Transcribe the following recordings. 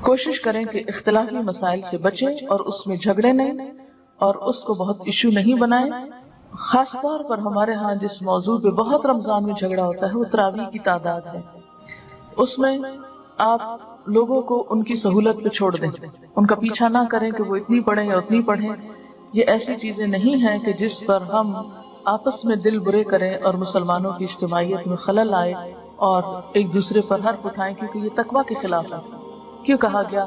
کوشش کریں کہ اختلافی مسائل سے بچیں اور اس میں جھگڑے نہیں اور اس کو بہت ایشو نہیں بنائیں. خاص طور پر ہمارے ہاں جس موضوع پہ بہت رمضان میں جھگڑا ہوتا ہے وہ تراویح کی تعداد ہے. اس میں آپ لوگوں کو ان کی سہولت پہ چھوڑ دیں، ان کا پیچھا نہ کریں کہ وہ اتنی پڑھیں یا اتنی پڑھیں. یہ ایسی چیزیں نہیں ہیں کہ جس پر ہم آپس میں دل برے کریں اور مسلمانوں کی اجتماعیت میں خلل آئے اور ایک دوسرے پر حرف اٹھائیں، کیونکہ یہ تقویٰ کے خلاف ہے. کیوں کہا گیا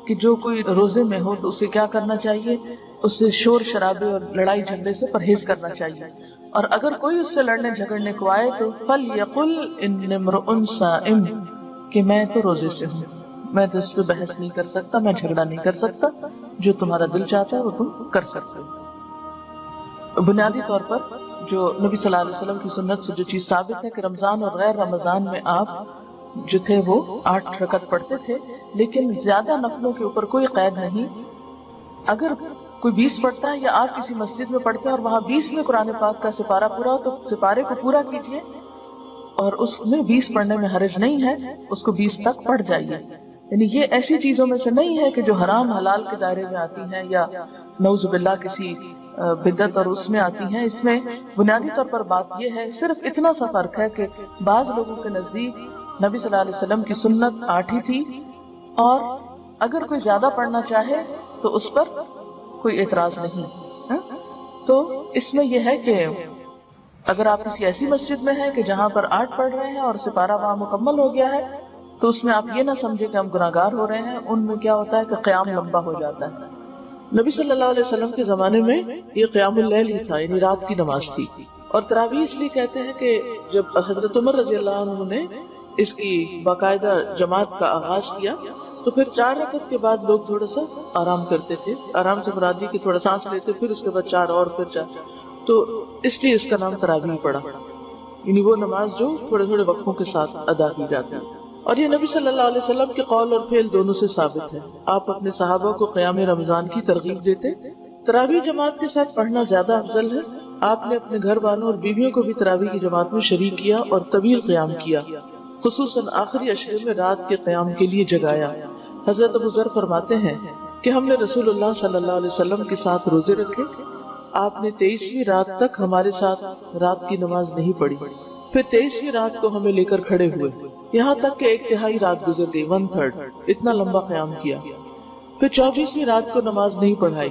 کہ جو کوئی روزے میں ہو تو اسے کیا کرنا چاہیے؟ اسے شور شرابے اور لڑائی جھگڑے سے پرہیز کرنا چاہیے. اور اگر کوئی اس سے لڑنے جھگڑنے کو آئے تو فَلْيَقُلْ إِنِّ امْرُؤٌ صَائِمٌ، کہ میں تو روزے سے ہوں، میں تو اس پہ بحث نہیں کر سکتا، میں جھگڑا نہیں کر سکتا، جو تمہارا دل چاہتا ہے وہ تم کر سکتے ہو. بنیادی طور پر جو نبی صلی اللہ علیہ وسلم کی سنت سے جو چیز ثابت ہے کہ رمضان اور غیر رمضان میں آپ جو تھے وہ 8 رکعت پڑھتے تھے، لیکن زیادہ نفلوں کے اوپر کوئی قید نہیں. اگر کوئی 20 پڑھتا ہے یا آپ کسی مسجد میں پڑھتے ہیں اور وہاں 20 میں قرآن پاک کا سپارہ پورا ہو تو سپارے کو پورا کیجیے، اور اس میں 20 پڑھنے میں حرج نہیں ہے، اس کو 20 تک پڑھ جائیے. یعنی یہ ایسی چیزوں میں سے نہیں ہے کہ جو حرام حلال کے دائرے میں آتی ہیں یا نعوذ باللہ کسی بدعت اور اس میں آتی ہیں. اس میں بنیادی طور پر بات یہ ہے، صرف اتنا سا فرق ہے کہ بعض لوگوں کے نزدیک نبی صلی اللہ علیہ وسلم کی سنت 8 ہی تھی، اور اگر کوئی زیادہ پڑھنا چاہے تو اس پر کوئی اعتراض نہیں. تو اس میں یہ ہے کہ اگر آپ کسی ایسی مسجد میں ہیں کہ جہاں پر 8 پڑھ رہے ہیں اور سپارہ وہاں مکمل ہو گیا ہے تو اس میں آپ یہ نہ سمجھے کہ ہم گناہگار ہو رہے ہیں. ان میں کیا ہوتا ہے کہ قیام لمبا ہو جاتا ہے. نبی صلی اللہ علیہ وسلم کے زمانے میں یہ قیام اللیل ہی تھا، یعنی رات کی نماز تھی. اور تراویح اس لیے کہتے ہیں کہ جب حضرت عمر رضی اللہ عنہ نے اس کی باقاعدہ جماعت کا آغاز کیا تو پھر 4 رکعت کے بعد لوگ تھوڑا سا آرام کرتے تھے. آرام سے مراد یہ کہ تھوڑا سانس لیتے، پھر اس کے بعد 4 اور پھر 4، تو اس لیے اس کا نام تراویح پڑا، یعنی وہ نماز جو تھوڑے تھوڑے وقفوں کے ساتھ ادا کی جاتی ہے. اور یہ نبی صلی اللہ علیہ وسلم کے قول اور فعل دونوں سے ثابت ہے. آپ اپنے صحابہ کو قیام رمضان کی ترغیب دیتے. تراویح جماعت کے ساتھ پڑھنا زیادہ افضل ہے. آپ نے اپنے گھر والوں اور بیویوں کو بھی تراویح کی جماعت میں شریک کیا اور طویل قیام کیا، خصوصاً آخری عشرے میں رات کے قیام کے لیے جگایا. حضرت ابو ذر فرماتے ہیں کہ ہم نے رسول اللہ صلی اللہ علیہ وسلم کے ساتھ روزے رکھے. آپ نے 23ویں رات تک ہمارے ساتھ رات کی نماز نہیں پڑھی، پھر 23ویں رات کو ہمیں لے کر کھڑے ہوئے، یہاں تک کہ 1/3 رات گزر گئی، 1/3، اتنا لمبا قیام کیا. پھر 24ویں رات کو نماز نہیں پڑھائی،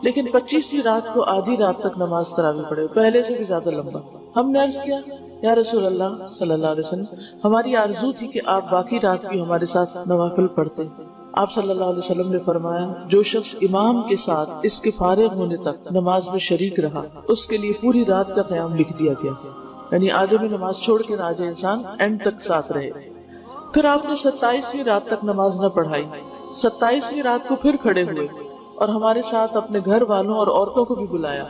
لیکن 25ویں رات کو آدھی رات تک نماز تراویح پڑھے، پہلے سے بھی زیادہ لمبا. ہم نے عرض کیا یا رسول اللہ صلی اللہ علیہ وسلم، ہماری آرزو تھی کہ آپ باقی رات بھی ہمارے ساتھ نوافل پڑھتے. آپ صلی اللہ علیہ وسلم نے فرمایا، جو شخص امام کے ساتھ اس کے فارغ ہونے تک نماز میں شریک رہا اس کے لیے پوری رات کا قیام لکھ دیا گیا. یعنی آدھے میں نماز چھوڑ کے نہ آ جائے، انسان اینڈ تک ساتھ رہے. پھر آپ نے 27ویں رات تک نماز نہ پڑھائی، 27ویں رات کو پھر کھڑے ہوئے اور ہمارے ساتھ اپنے گھر والوں اور عورتوں کو بھی بلایا،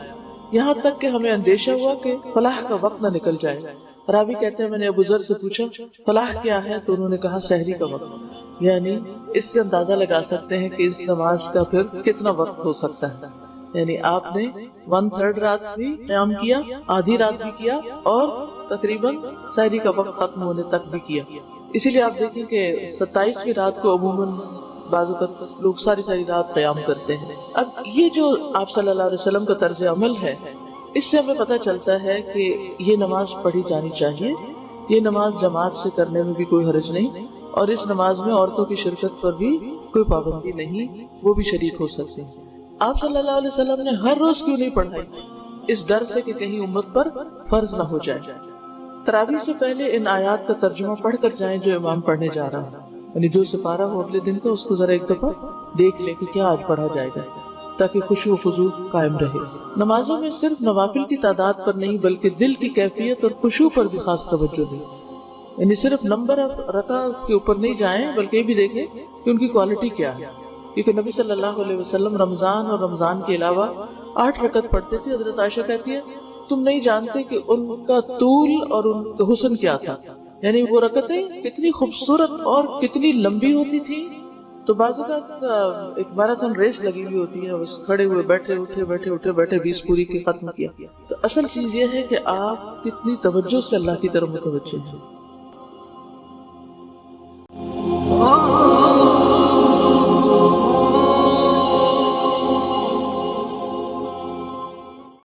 یہاں تک کہ ہمیں اندیشہ ہوا کہ فلاح کا وقت نہ نکل جائے. راوی کہتے ہیں میں نے ابو ذر سے پوچھا فلاح کیا ہے تو انہوں نے کہا سحری کا وقت. یعنی اس سے اندازہ لگا سکتے ہیں کہ اس نماز کا پھر کتنا وقت ہو سکتا ہے. یعنی آپ نے 1/3 رات بھی قیام کیا، آدھی رات بھی کیا، اور تقریباً سحری کا وقت ختم ہونے تک بھی کیا. اسی لیے آپ دیکھیں کہ 27ویں رات کو عموماً بعض اوقات لوگ ساری رات قیام کرتے ہیں. اب یہ جو آپ صلی اللہ علیہ وسلم کا طرز عمل ہے، اس سے ہمیں پتہ چلتا ہے کہ یہ نماز پڑھی جانی چاہیے. یہ نماز جماعت سے کرنے میں بھی کوئی حرج نہیں، اور اس نماز میں عورتوں کی شرکت پر بھی کوئی پابندی نہیں، وہ بھی شریک ہو سکتے ہیں. آپ صلی اللہ علیہ وسلم نے ہر روز کیوں نہیں پڑھائی؟ اس ڈر سے کہ کہیں امت پر فرض نہ ہو جائے. تراویح سے پہلے ان آیات کا ترجمہ پڑھ کر جائیں جو امام پڑھنے جا رہا ہے، یعنی جو سپارہ ہو اگلے دن کا اس کو ذرا ایک دفعہ دیکھ لیں کہ کیا آج پڑھا جائے گا، تاکہ خشوع و خضوع قائم رہے. نمازوں میں صرف نوافل کی تعداد پر نہیں بلکہ دل کی کیفیت اور خشوع پر بھی خاص توجہ دیں. یعنی صرف نمبر آف رکعت کے اوپر نہیں جائیں بلکہ یہ بھی دیکھیں کہ ان کی کوالٹی کیا ہے. کیونکہ نبی صلی اللہ علیہ وسلم رمضان اور رمضان کے علاوہ 8 رکعت پڑھتے تھے. حضرت عائشہ کہتی ہے تم نہیں جانتے کہ ان کا طول اور ان کا حسن کیا تھا، یعنی وہ رکعتیں کتنی خوبصورت اور کتنی لمبی ہوتی تھی. تو بعض اوقات ایک میراتھن ریس لگی ہوئی ہوتی ہے، بس کھڑے ہوئے بیٹھے 20 پوری کے ختم کیا. تو اصل چیز یہ ہے کہ آپ کتنی توجہ سے اللہ کی طرف متوجہ ہیں.